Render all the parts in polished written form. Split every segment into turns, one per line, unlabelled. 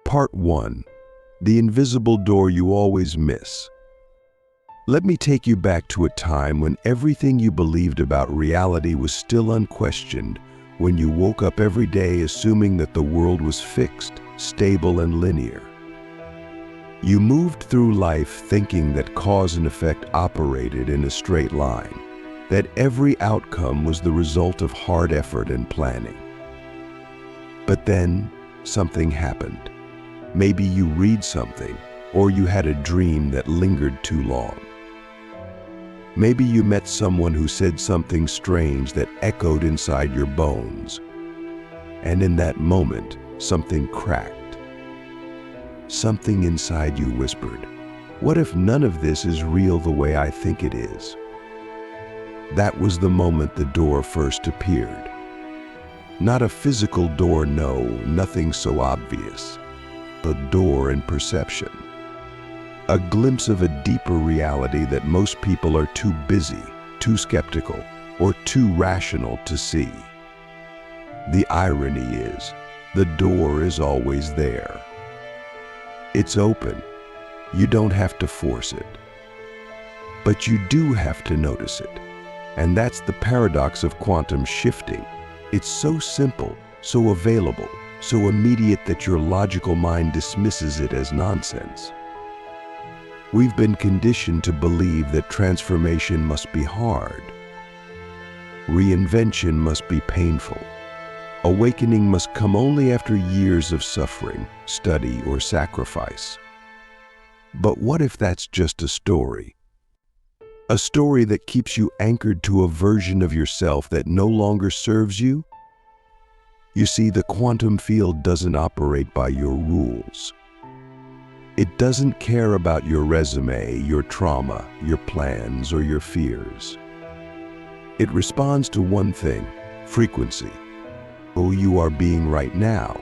Part 1. The invisible door you always miss. Let me take you back to a time when everything you believed about reality was still unquestioned, when you woke up every day assuming that the world was fixed, stable, and linear. You moved through life thinking that cause and effect operated in a straight line, that every outcome was the result of hard effort and planning. But then something happened. Maybe you read something, or you had a dream that lingered too long. Maybe you met someone who said something strange that echoed inside your bones. And in that moment, something cracked. Something inside you whispered, "What if none of this is real the way I think it is?" That was the moment the door first appeared. Not a physical door, no, nothing so obvious. A door in perception. A glimpse of a deeper reality that most people are too busy, too skeptical, or too rational to see. The irony is, the door is always there. It's open. You don't have to force it. But you do have to notice it. And that's the paradox of quantum shifting. It's so simple, so available, so immediate that your logical mind dismisses it as nonsense. We've been conditioned to believe that transformation must be hard. Reinvention must be painful. Awakening must come only after years of suffering, study, or sacrifice. But what if that's just a story? A story that keeps you anchored to a version of yourself that no longer serves you? You see, the quantum field doesn't operate by your rules. It doesn't care about your resume, your trauma, your plans, or your fears. It responds to one thing: frequency. Who you are being right now.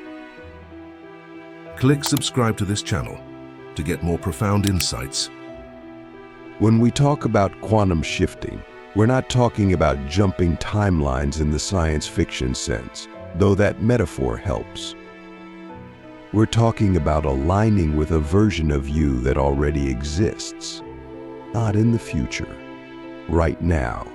Click subscribe to this channel to get more profound insights.
When we talk about quantum shifting, we're not talking about jumping timelines in the science fiction sense, though that metaphor helps. We're talking about aligning with a version of you that already exists, not in the future, right now.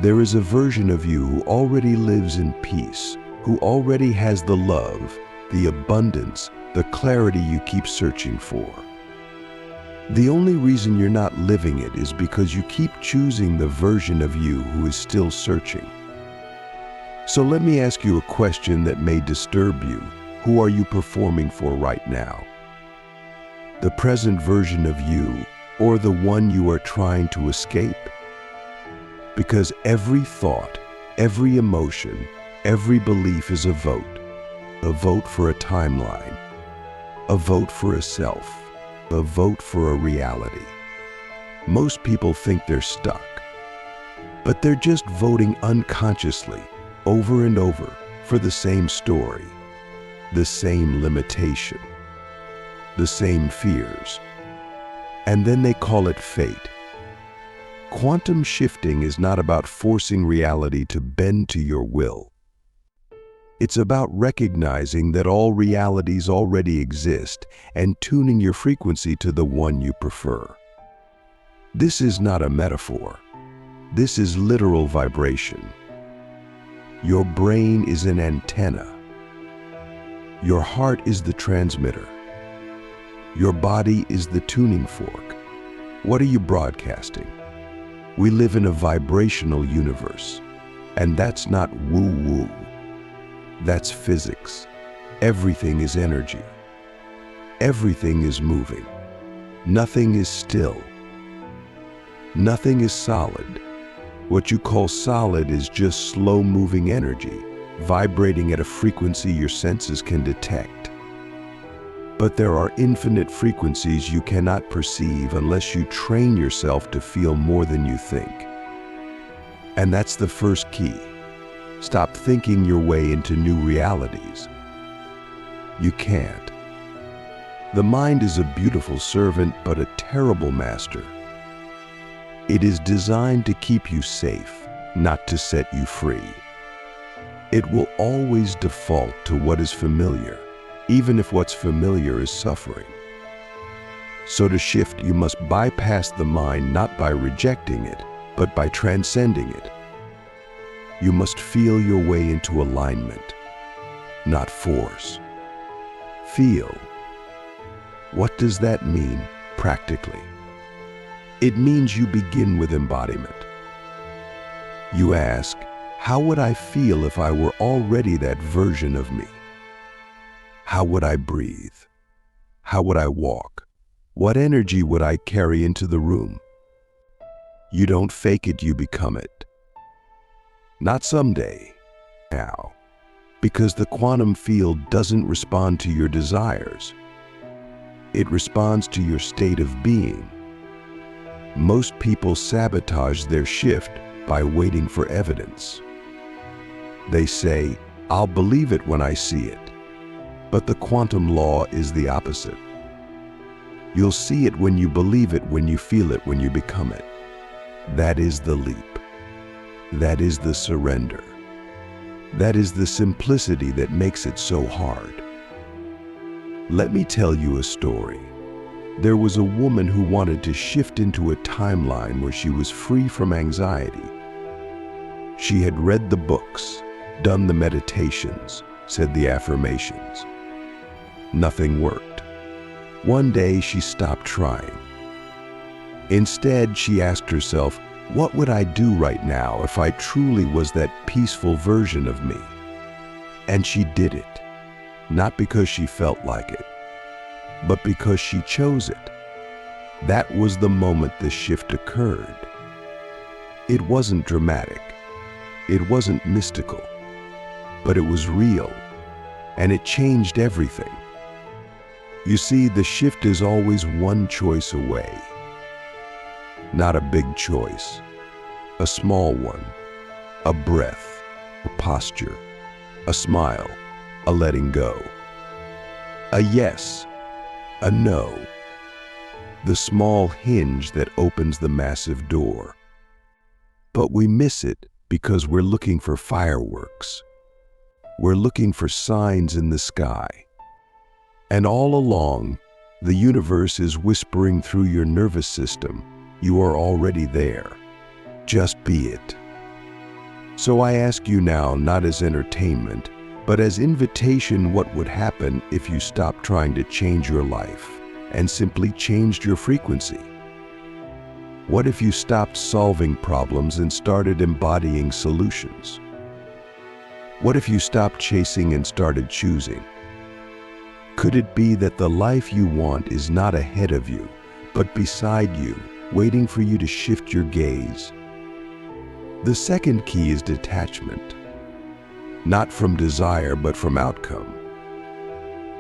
There is a version of you who already lives in peace, who already has the love, the abundance, the clarity you keep searching for. The only reason you're not living it is because you keep choosing the version of you who is still searching. So let me ask you a question that may disturb you. Who are you performing for right now? The present version of you, or the one you are trying to escape? Because every thought, every emotion, every belief is a vote for a timeline, a vote for a self, a vote for a reality. Most people think they're stuck, but they're just voting unconsciously, over and over, for the same story, the same limitation, the same fears. And then they call it fate. Quantum shifting is not about forcing reality to bend to your will. It's about recognizing that all realities already exist and tuning your frequency to the one you prefer. This is not a metaphor. This is literal vibration. Your brain is an antenna. Your heart is the transmitter. Your body is the tuning fork. What are you broadcasting? We live in a vibrational universe, and that's not woo-woo. That's physics. Everything is energy. Everything is moving. Nothing is still. Nothing is solid. What you call solid is just slow-moving energy, vibrating at a frequency your senses can detect. But there are infinite frequencies you cannot perceive unless you train yourself to feel more than you think. And that's the first key. Stop thinking your way into new realities. You can't. The mind is a beautiful servant, but a terrible master. It is designed to keep you safe, not to set you free. It will always default to what is familiar, even if what's familiar is suffering. So to shift, you must bypass the mind not by rejecting it, but by transcending it. You must feel your way into alignment, not force. Feel. What does that mean practically? It means you begin with embodiment. You ask, how would I feel if I were already that version of me? How would I breathe? How would I walk? What energy would I carry into the room? You don't fake it, you become it. Not someday, now. Because the quantum field doesn't respond to your desires. It responds to your state of being. Most people sabotage their shift by waiting for evidence. They say, I'll believe it when I see it. But the quantum law is the opposite. You'll see it when you believe it, when you feel it, when you become it. That is the leap. That is the surrender. That is the simplicity that makes it so hard. Let me tell you a story. There was a woman who wanted to shift into a timeline where she was free from anxiety. She had read the books, done the meditations, said the affirmations. Nothing worked. One day she stopped trying. Instead, she asked herself, what would I do right now if I truly was that peaceful version of me? And she did it, not because she felt like it, but because she chose it. That was the moment the shift occurred. It wasn't dramatic. It wasn't mystical, but it was real, and it changed everything. You see, the shift is always one choice away. Not a big choice, a small one, a breath, a posture, a smile, a letting go, a yes, a no, the small hinge that opens the massive door. But we miss it because we're looking for fireworks. We're looking for signs in the sky. And all along, the universe is whispering through your nervous system, you are already there. Just be it. So I ask you now, not as entertainment, but as invitation, what would happen if you stopped trying to change your life and simply changed your frequency? What if you stopped solving problems and started embodying solutions? What if you stopped chasing and started choosing? Could it be that the life you want is not ahead of you, but beside you, waiting for you to shift your gaze? The second key is detachment. Not from desire, but from outcome.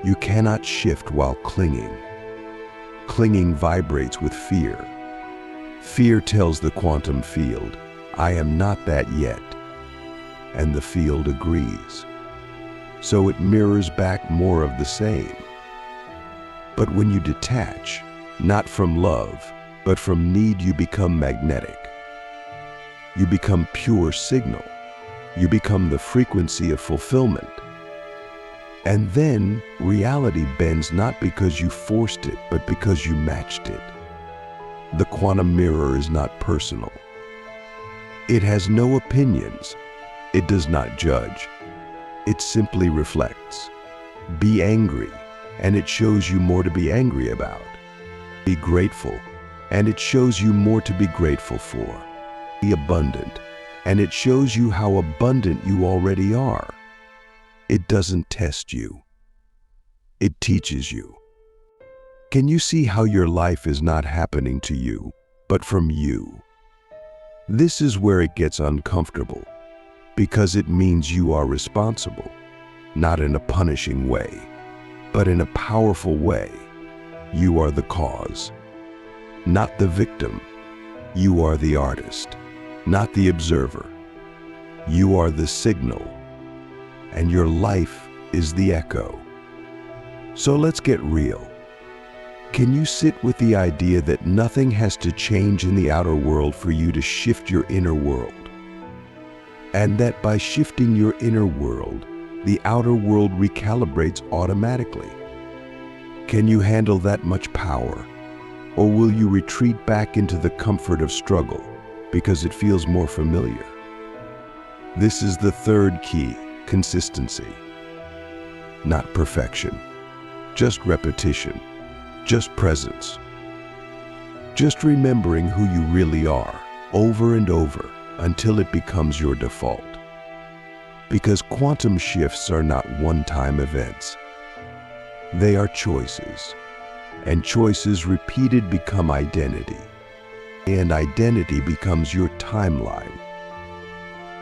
You cannot shift while clinging. Clinging vibrates with fear. Fear tells the quantum field, I am not that yet. And the field agrees. So it mirrors back more of the same. But when you detach, not from love, but from need, you become magnetic. You become pure signal. You become the frequency of fulfillment. And then reality bends not because you forced it, but because you matched it. The quantum mirror is not personal. It has no opinions. It does not judge. It simply reflects. Be angry, and it shows you more to be angry about. Be grateful, and it shows you more to be grateful for. Be abundant, and it shows you how abundant you already are. It doesn't test you. It teaches you. Can you see how your life is not happening to you, but from you? This is where it gets uncomfortable, because it means you are responsible, not in a punishing way, but in a powerful way. You are the cause, not the victim. You are the artist, not the observer. You are the signal, and your life is the echo. So let's get real. Can you sit with the idea that nothing has to change in the outer world for you to shift your inner world? And that by shifting your inner world, the outer world recalibrates automatically. Can you handle that much power? Or will you retreat back into the comfort of struggle because it feels more familiar? This is the third key: consistency. Not perfection, just repetition, just presence. Just remembering who you really are over and over until it becomes your default. Because quantum shifts are not one-time events. They are choices, and choices repeated become identity, and identity becomes your timeline.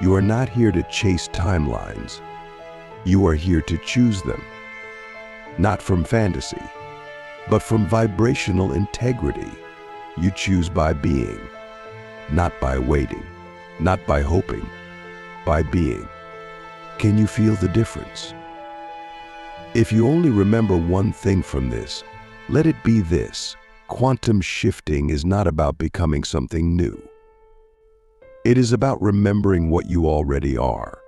You are not here to chase timelines. You are here to choose them, not from fantasy, but from vibrational integrity. You choose by being, not by waiting, not by hoping, by being. Can you feel the difference? If you only remember one thing from this, let it be this: quantum shifting is not about becoming something new. It is about remembering what you already are.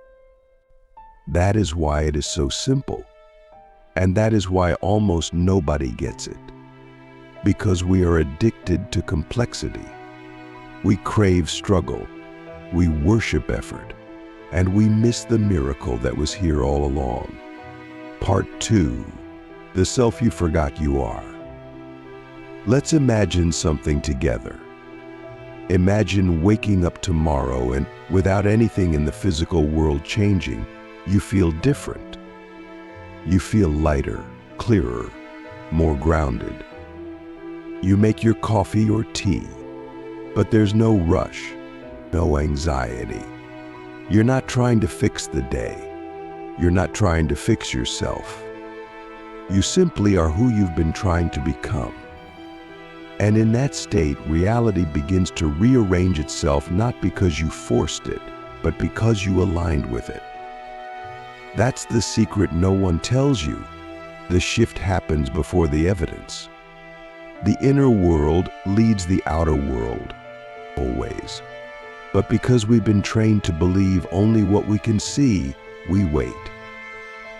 That is why it is so simple, and that is why almost nobody gets it. Because we are addicted to complexity. We crave struggle, we worship effort, and we miss the miracle that was here all along. Part 2. The self you forgot you are. Let's imagine something together. Imagine waking up tomorrow and without anything in the physical world changing, you feel different. You feel lighter, clearer, more grounded. You make your coffee or tea, but there's no rush, no anxiety. You're not trying to fix the day. You're not trying to fix yourself. You simply are who you've been trying to become. And in that state, reality begins to rearrange itself not because you forced it, but because you aligned with it. That's the secret no one tells you. The shift happens before the evidence. The inner world leads the outer world, always. But because we've been trained to believe only what we can see, we wait.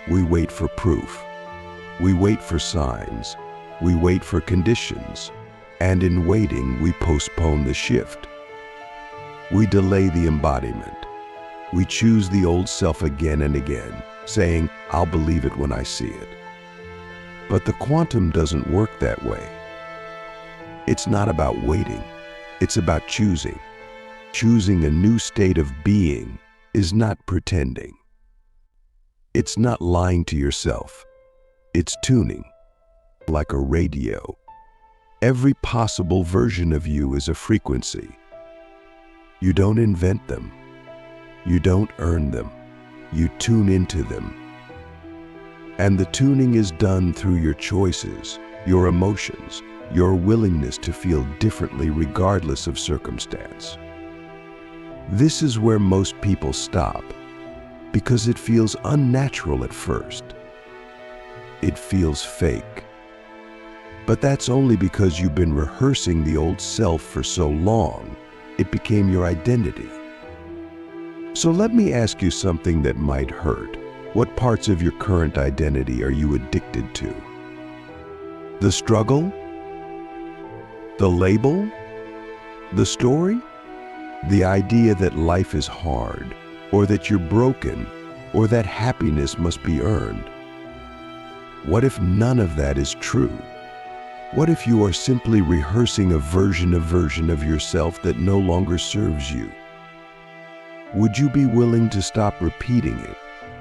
We wait for proof. We wait for signs. We wait for conditions. And in waiting, we postpone the shift. We delay the embodiment. We choose the old self again and again, saying, "I'll believe it when I see it." But the quantum doesn't work that way. It's not about waiting. It's about choosing. Choosing a new state of being is not pretending. It's not lying to yourself. It's tuning, like a radio. Every possible version of you is a frequency. You don't invent them. You don't earn them. You tune into them. And the tuning is done through your choices, your emotions, your willingness to feel differently regardless of circumstance. This is where most people stop, because it feels unnatural at first. It feels fake. But that's only because you've been rehearsing the old self for so long, it became your identity. So let me ask you something that might hurt. What parts of your current identity are you addicted to? The struggle? The label? The story? The idea that life is hard, or that you're broken, or that happiness must be earned. What if none of that is true? What if you are simply rehearsing a version of yourself that no longer serves you? Would you be willing to stop repeating it,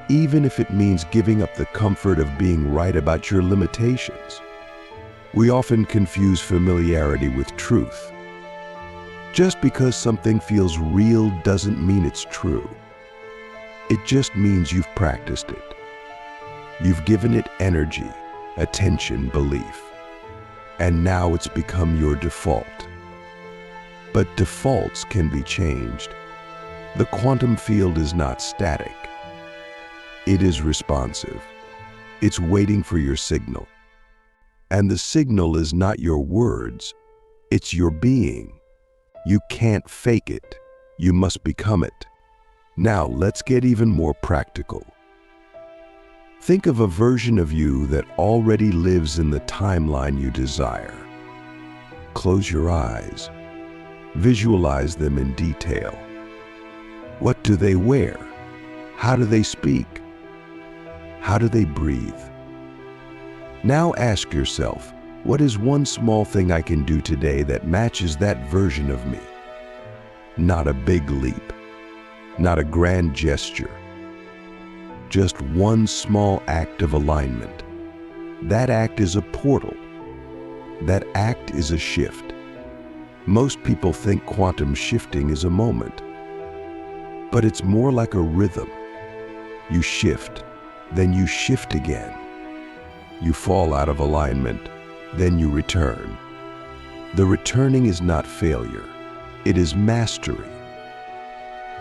even if it means giving up the comfort of being right about your limitations? We often confuse familiarity with truth. Just because something feels real doesn't mean it's true. It just means you've practiced it. You've given it energy, attention, belief. And now it's become your default. But defaults can be changed. The quantum field is not static. It is responsive. It's waiting for your signal. And the signal is not your words, it's your being. You can't fake it. You must become it. Now let's get even more practical. Think of a version of you that already lives in the timeline you desire. Close your eyes. Visualize them in detail. What do they wear? How do they speak? How do they breathe? Now ask yourself, what is one small thing I can do today that matches that version of me? Not a big leap, not a grand gesture, just one small act of alignment. That act is a portal. That act is a shift. Most people think quantum shifting is a moment, but it's more like a rhythm. You shift, then you shift again. You fall out of alignment, then you return. The returning is not failure. It is mastery.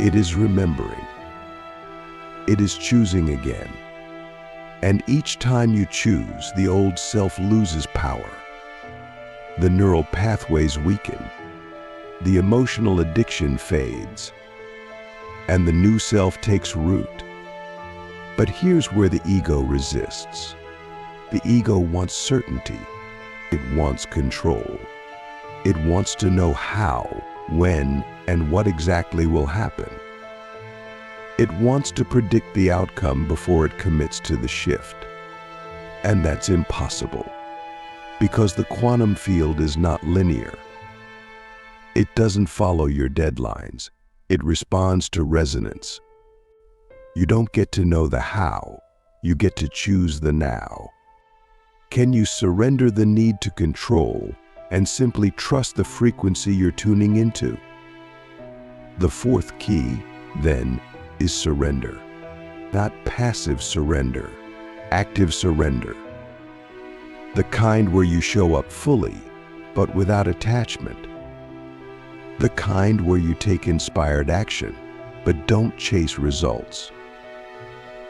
It is remembering. It is choosing again. And each time you choose, the old self loses power. The neural pathways weaken. The emotional addiction fades. And the new self takes root. But here's where the ego resists. The ego wants certainty. It wants control. It wants to know how, when, and what exactly will happen. It wants to predict the outcome before it commits to the shift. And that's impossible, because the quantum field is not linear. It doesn't follow your deadlines. It responds to resonance. You don't get to know the how, you get to choose the now. Can you surrender the need to control and simply trust the frequency you're tuning into? The fourth key, then, is surrender. Not passive surrender, active surrender. The kind where you show up fully, but without attachment. The kind where you take inspired action, but don't chase results.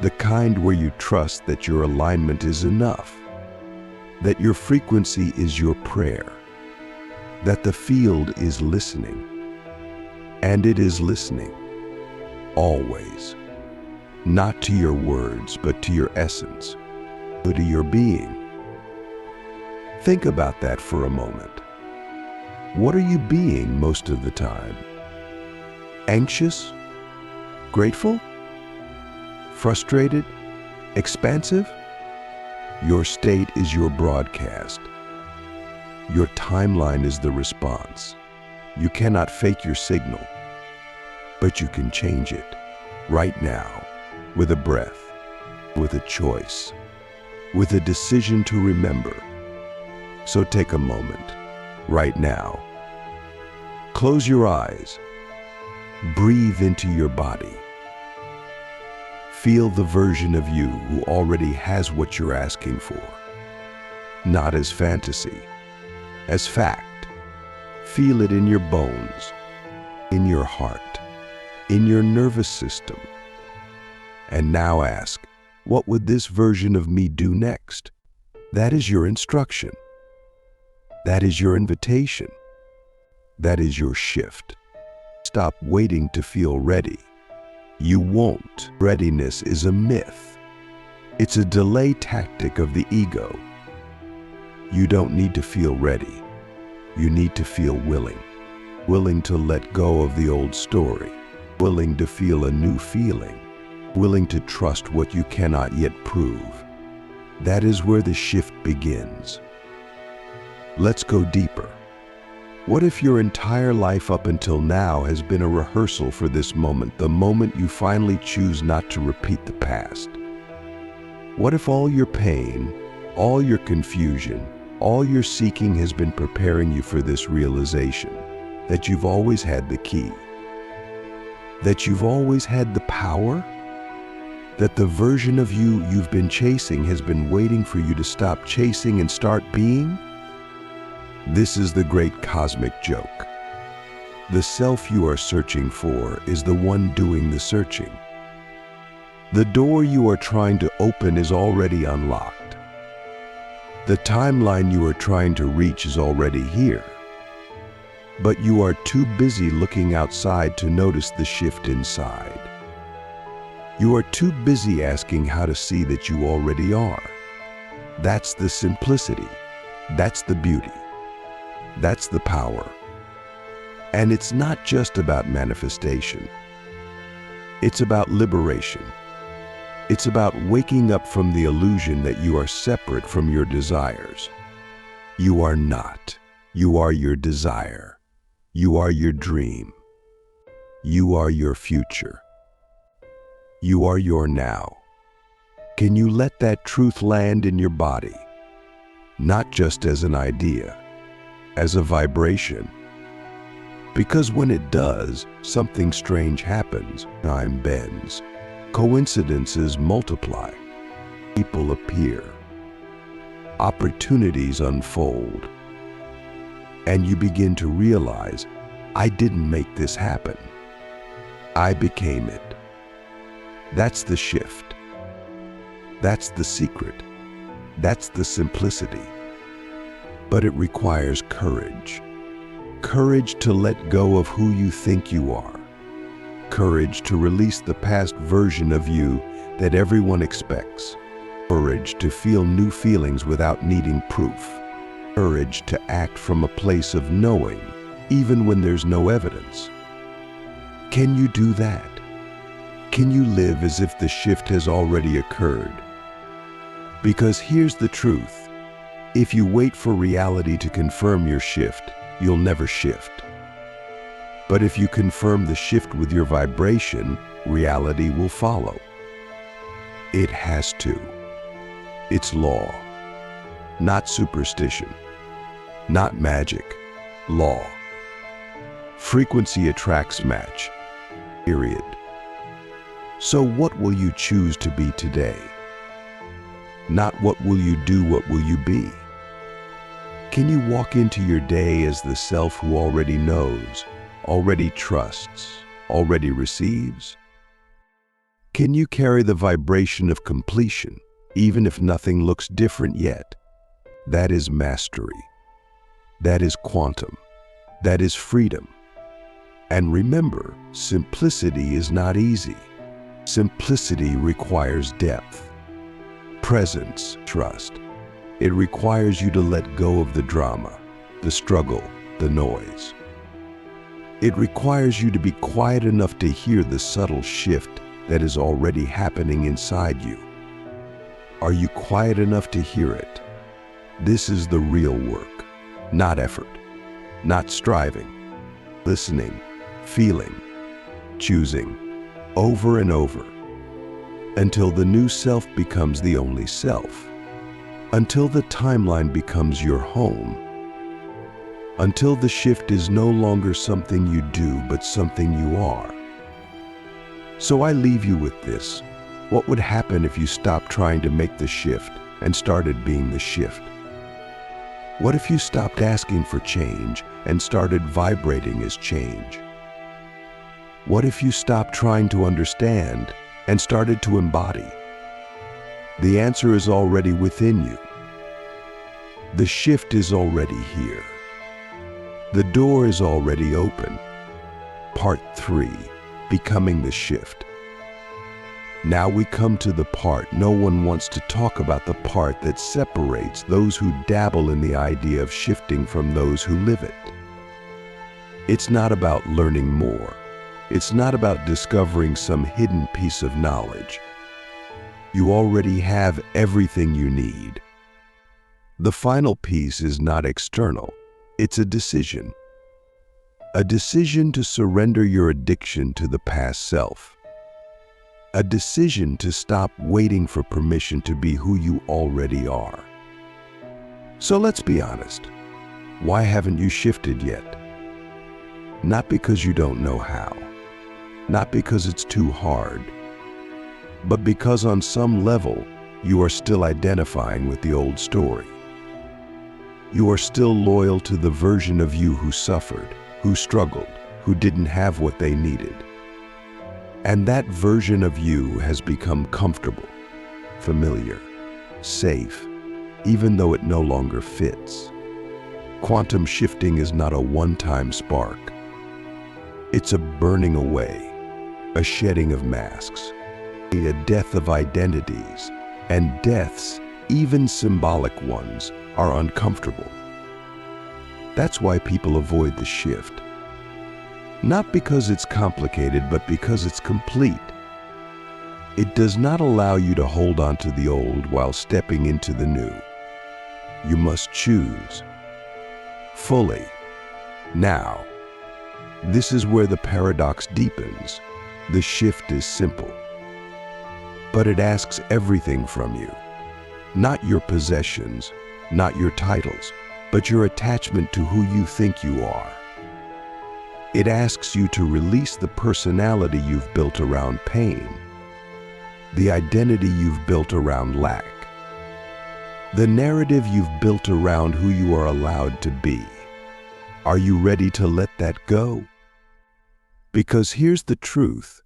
The kind where you trust that your alignment is enough, that your frequency is your prayer, that the field is listening. And it is listening, always. Not to your words, but to your essence, to your being. Think about that for a moment. What are you being most of the time? Anxious? Grateful? Frustrated? Expansive? Your state is your broadcast. Your timeline is the response. You cannot fake your signal, but you can change it right now with a breath, with a choice, with a decision to remember. So take a moment right now. Close your eyes. Breathe into your body. Feel the version of you who already has what you're asking for. Not as fantasy, as fact. Feel it in your bones, in your heart, in your nervous system. And now ask, what would this version of me do next? That is your instruction. That is your invitation. That is your shift. Stop waiting to feel ready. You won't. Readiness is a myth. It's a delay tactic of the ego. You don't need to feel ready. You need to feel willing. Willing to let go of the old story. Willing to feel a new feeling. Willing to trust what you cannot yet prove. That is where the shift begins. Let's go deeper. What if your entire life up until now has been a rehearsal for this moment, the moment you finally choose not to repeat the past? What if all your pain, all your confusion, all your seeking has been preparing you for this realization, that you've always had the key, that you've always had the power, that the version of you you've been chasing has been waiting for you to stop chasing and start being? This is the great cosmic joke. The self you are searching for is the one doing the searching. The door you are trying to open is already unlocked. The timeline you are trying to reach is already here. But you are too busy looking outside to notice the shift inside. You are too busy asking how to see that you already are. That's the simplicity. That's the beauty. That's the power. And it's not just about manifestation. It's about liberation. It's about waking up from the illusion that you are separate from your desires. You are not. You are your desire. You are your dream. You are your future. You are your now. Can you let that truth land in your body? Not just as an idea, as a vibration. Because when it does, something strange happens. Time bends. Coincidences multiply. People appear. Opportunities unfold. And you begin to realize, I didn't make this happen. I became it. That's the shift. That's the secret. That's the simplicity. But it requires courage. Courage to let go of who you think you are. Courage to release the past version of you that everyone expects. Courage to feel new feelings without needing proof. Courage to act from a place of knowing, even when there's no evidence. Can you do that? Can you live as if the shift has already occurred? Because here's the truth. If you wait for reality to confirm your shift, you'll never shift. But if you confirm the shift with your vibration, reality will follow. It has to. It's law. Not superstition. Not magic. Law. Frequency attracts match. Period. So what will you choose to be today? Not what will you do, what will you be? Can you walk into your day as the self who already knows, already trusts, already receives? Can you carry the vibration of completion, even if nothing looks different yet? That is mastery. That is quantum. That is freedom. And remember, simplicity is not easy. Simplicity requires depth, presence, trust. It requires you to let go of the drama, the struggle, the noise. It requires you to be quiet enough to hear the subtle shift that is already happening inside you. Are you quiet enough to hear it? This is the real work, not effort, not striving, listening, feeling, choosing, over and over, until the new self becomes the only self, until the timeline becomes your home, until the shift is no longer something you do, but something you are. So I leave you with this. What would happen if you stopped trying to make the shift and started being the shift? What if you stopped asking for change and started vibrating as change? What if you stopped trying to understand and started to embody? The answer is already within you. The shift is already here. The door is already open. Part 3, becoming the shift. Now we come to the part no one wants to talk about, the part that separates those who dabble in the idea of shifting from those who live it. It's not about learning more. It's not about discovering some hidden piece of knowledge. You already have everything you need. The final piece is not external. It's a decision. A decision to surrender your addiction to the past self. A decision to stop waiting for permission to be who you already are. So let's be honest. Why haven't you shifted yet? Not because you don't know how. Not because it's too hard. But because on some level, you are still identifying with the old story. You are still loyal to the version of you who suffered, who struggled, who didn't have what they needed. And that version of you has become comfortable, familiar, safe, even though it no longer fits. Quantum shifting is not a one-time spark. It's a burning away, a shedding of masks, A death of identities, and deaths, even symbolic ones, are uncomfortable. That's why people avoid the shift. Not because it's complicated, but because it's complete. It does not allow you to hold on to the old while stepping into the new. You must choose fully now. This is where the paradox deepens. The shift is simple, but it asks everything from you. Not your possessions, not your titles, but your attachment to who you think you are. It asks you to release the personality you've built around pain, the identity you've built around lack, the narrative you've built around who you are allowed to be. Are you ready to let that go? Because here's the truth.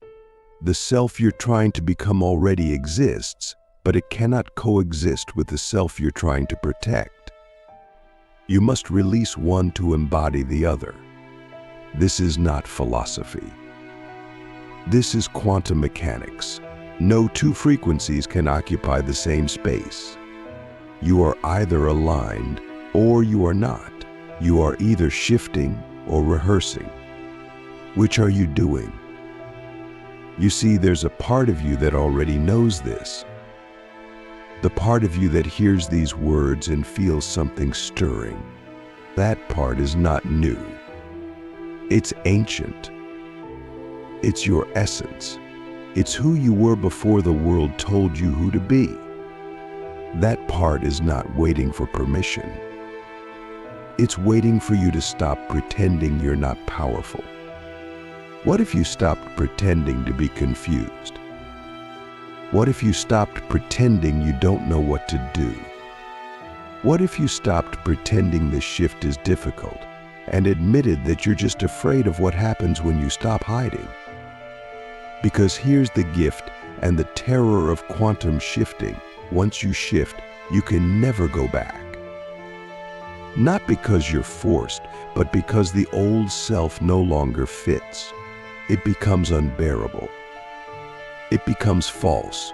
The self you're trying to become already exists, but it cannot coexist with the self you're trying to protect. You must release one to embody the other. This is not philosophy. This is quantum mechanics. No two frequencies can occupy the same space. You are either aligned or you are not. You are either shifting or rehearsing. Which are you doing? You see, there's a part of you that already knows this. The part of you that hears these words and feels something stirring. That part is not new. It's ancient. It's your essence. It's who you were before the world told you who to be. That part is not waiting for permission. It's waiting for you to stop pretending you're not powerful. What if you stopped pretending to be confused? What if you stopped pretending you don't know what to do? What if you stopped pretending the shift is difficult and admitted that you're just afraid of what happens when you stop hiding? Because here's the gift and the terror of quantum shifting. Once you shift, you can never go back. Not because you're forced, but because the old self no longer fits. It becomes unbearable. It becomes false.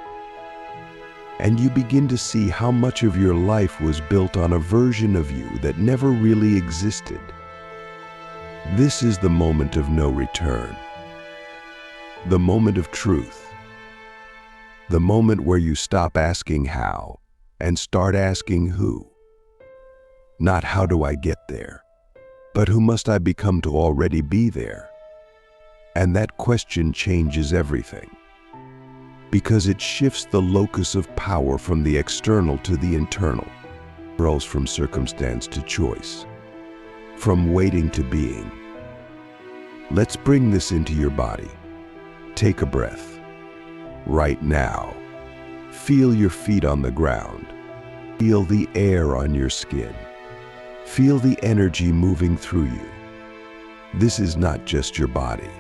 And you begin to see how much of your life was built on a version of you that never really existed. This is the moment of no return. The moment of truth. The moment where you stop asking how and start asking who. Not how do I get there, but who must I become to already be there? And that question changes everything, because it shifts the locus of power from the external to the internal, rolls from circumstance to choice, from waiting to being. Let's bring this into your body. Take a breath. Right now, feel your feet on the ground. Feel the air on your skin. Feel the energy moving through you. This is not just your body.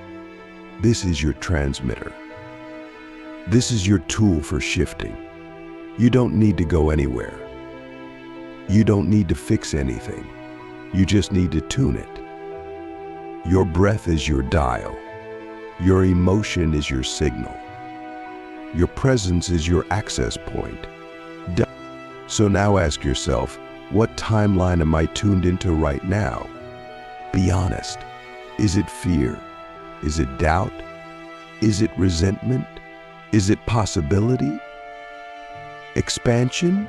This is your transmitter. This is your tool for shifting. You don't need to go anywhere. You don't need to fix anything. You just need to tune it. Your breath is your dial. Your emotion is your signal. Your presence is your access point. So now ask yourself, what timeline am I tuned into right now? Be honest. Is it fear? Is it doubt? Is it resentment? Is it possibility? Expansion?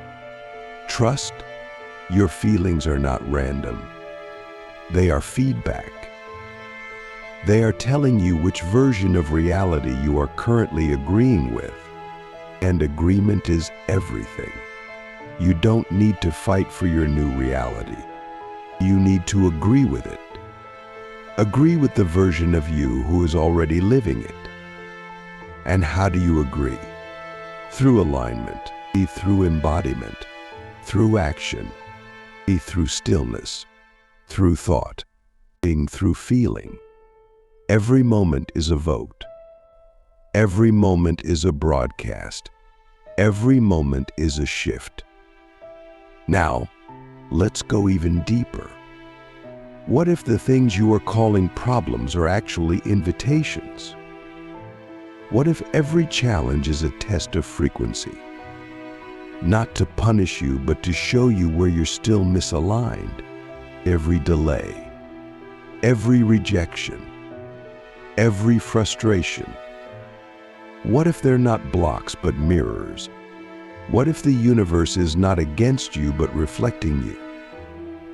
Trust? Your feelings are not random. They are feedback. They are telling you which version of reality you are currently agreeing with. And agreement is everything. You don't need to fight for your new reality. You need to agree with it. Agree with the version of you who is already living it. And how do you agree? Through alignment, through embodiment, through action, through stillness, through thought, through feeling. Every moment is a vote. Every moment is a broadcast. Every moment is a shift. Now, let's go even deeper. What if the things you are calling problems are actually invitations? What if every challenge is a test of frequency? Not to punish you, but to show you where you're still misaligned. Every delay, every rejection, every frustration. What if they're not blocks but mirrors? What if the universe is not against you but reflecting you?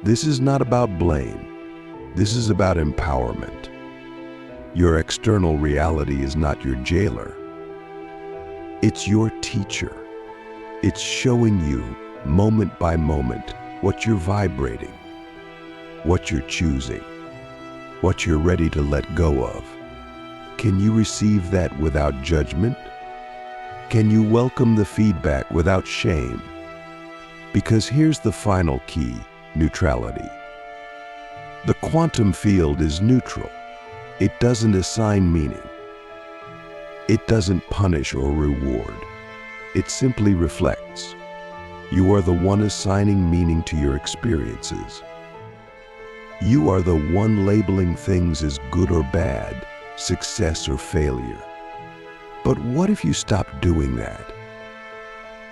This is not about blame. This is about empowerment. Your external reality is not your jailer. It's your teacher. It's showing you, moment by moment, what you're vibrating, what you're choosing, what you're ready to let go of. Can you receive that without judgment? Can you welcome the feedback without shame? Because here's the final key: neutrality. The quantum field is neutral. It doesn't assign meaning. It doesn't punish or reward. It simply reflects. You are the one assigning meaning to your experiences. You are the one labeling things as good or bad, success or failure. But what if you stopped doing that?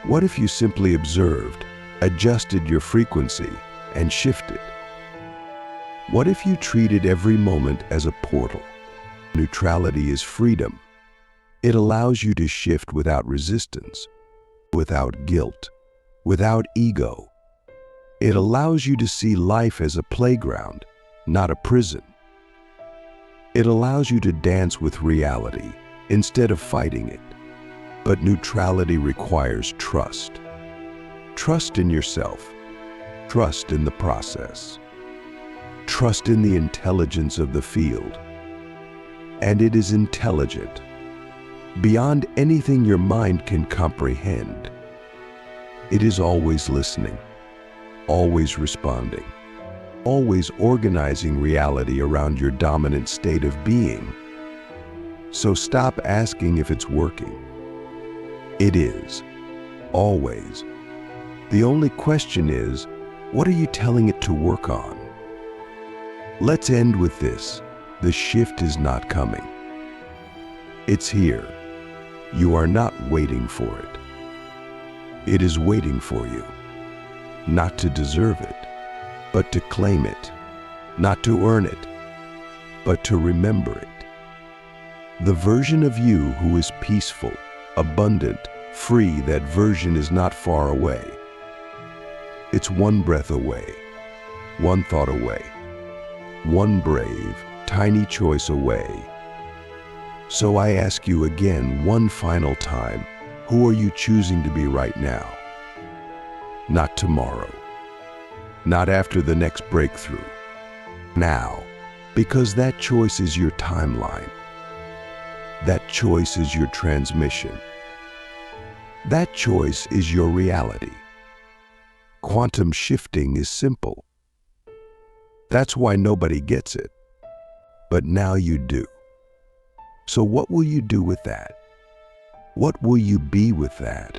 What if you simply observed, adjusted your frequency, and shifted? What if you treated every moment as a portal? Neutrality is freedom. It allows you to shift without resistance, without guilt, without ego. It allows you to see life as a playground, not a prison. It allows you to dance with reality instead of fighting it. But neutrality requires trust. Trust in yourself. Trust in the process. Trust in the intelligence of the field. And it is intelligent, beyond anything your mind can comprehend. It is always listening, always responding, always organizing reality around your dominant state of being. So stop asking if it's working. It is, always. The only question is, what are you telling it to work on? Let's end with this. The shift is not coming. It's here. You are not waiting for it. It is waiting for you. Not to deserve it, but to claim it. Not to earn it, but to remember it. The version of you who is peaceful, abundant, free, that version is not far away. It's one breath away, one thought away, one brave, tiny choice away. So I ask you again, one final time, who are you choosing to be right now? Not tomorrow, not after the next breakthrough. Now, because that choice is your timeline. That choice is your transmission. That choice is your reality. Quantum shifting is simple. That's why nobody gets it. But now you do. So what will you do with that? What will you be with that?